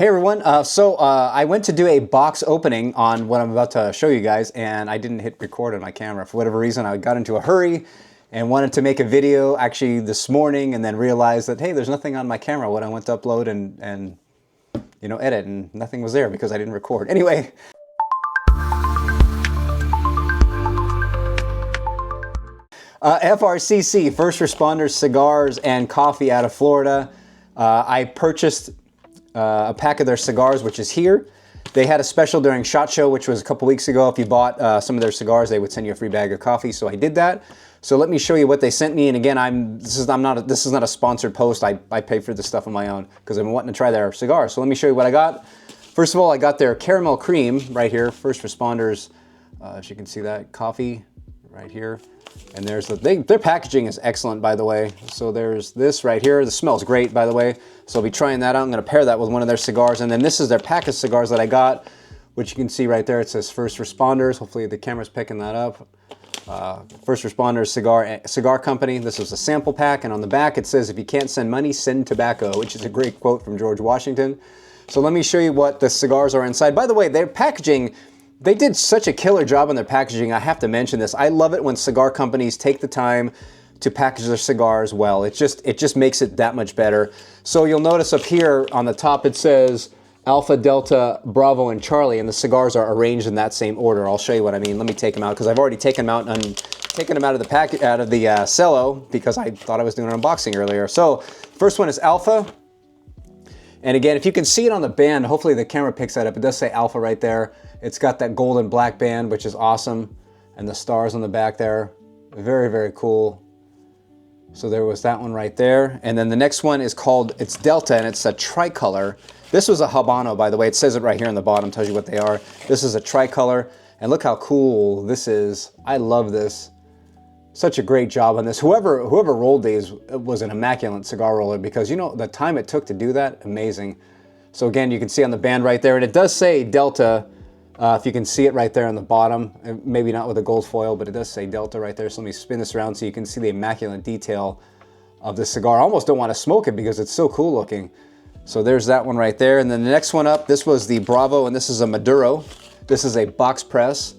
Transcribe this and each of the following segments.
Hey everyone, I went to do a box opening on what I'm about to show you guys, and I didn't hit record on my camera. For whatever reason, I got into a hurry and wanted to make a video actually this morning, and then realized that, hey, there's nothing on my camera when I went to upload and you know, edit, and nothing was there because I didn't record. Anyway. FRCC, First Responder Cigars and Coffee out of Florida. I purchased a pack of their cigars, which is here. They had a special during SHOT Show, which was a couple weeks ago. If you bought some of their cigars, they would send you a free bag of coffee. So I did that. So let me show you what they sent me. And again, this is not a sponsored post. I pay for this stuff on my own because I'm wanting to try their cigars. So let me show you what I got. First of all, I got their caramel cream right here. First Responders, as you can see that, coffee right here. And there's their packaging is excellent, by the way. So there's this right here. This smells great, by the way. So I'll be trying that out. I'm going to pair that with one of their cigars. And then this is their pack of cigars that I got, which you can see right there. It says First Responders. Hopefully the camera's picking that up. First Responders Cigar Company. This is a sample pack. And on the back it says, if you can't send money, send tobacco, which is a great quote from George Washington. So let me show you what the cigars are inside. By the way, their packaging, they did such a killer job on their packaging. I have to mention this. I love it when cigar companies take the time to package their cigars well. It just makes it that much better. So you'll notice up here on the top it says Alpha, Delta, Bravo, and Charlie, and the cigars are arranged in that same order. I'll show you what I mean. Let me take them out because I've already taken them out and taken them out of the packet, out of the cello, because I thought I was doing an unboxing earlier. So first one is Alpha. And again, if you can see it on the band, hopefully the camera picks that up. It does say Alpha right there. It's got that gold and black band, which is awesome. And the stars on the back there. Very, very cool. So there was that one right there. And then the next one is called, it's Delta, and it's a tricolor. This was a Habano, by the way. It says it right here on the bottom, tells you what they are. This is a tricolor. And look how cool this is. I love this. Such a great job on this. Whoever rolled these was an immaculate cigar roller, because you know the time it took to do that, amazing. So again, you can see on the band right there, and it does say Delta, if you can see it right there on the bottom, maybe not with a gold foil, but it does say Delta right there. So let me spin this around so you can see the immaculate detail of the cigar. I almost don't want to smoke it because it's so cool looking. So there's that one right there. And then the next one up, this was the Bravo, and this is a Maduro. This is a box press.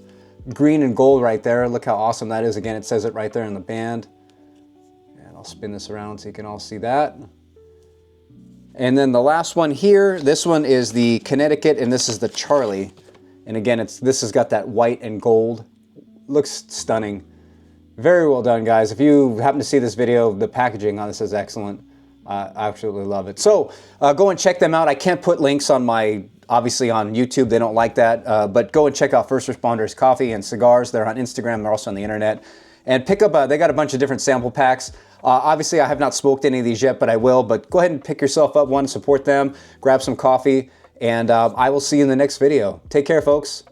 Green and gold right there. Look how awesome that is. Again, it says it right there in the band. And I'll spin this around so you can all see that. And then the last one here, this one is the Connecticut, and this is the Charlie. And again, this has got that white and gold. Looks stunning. Very well done, guys. If you happen to see this video, the packaging on this is excellent. I absolutely love it. So go and check them out. I can't put links on obviously on YouTube, they don't like that, but go and check out First Responders Coffee and Cigars. They're on Instagram, they're also on the internet. And pick up, they got a bunch of different sample packs. Obviously, I have not smoked any of these yet, but I will. But go ahead and pick yourself up one, support them, grab some coffee, and I will see you in the next video. Take care, folks.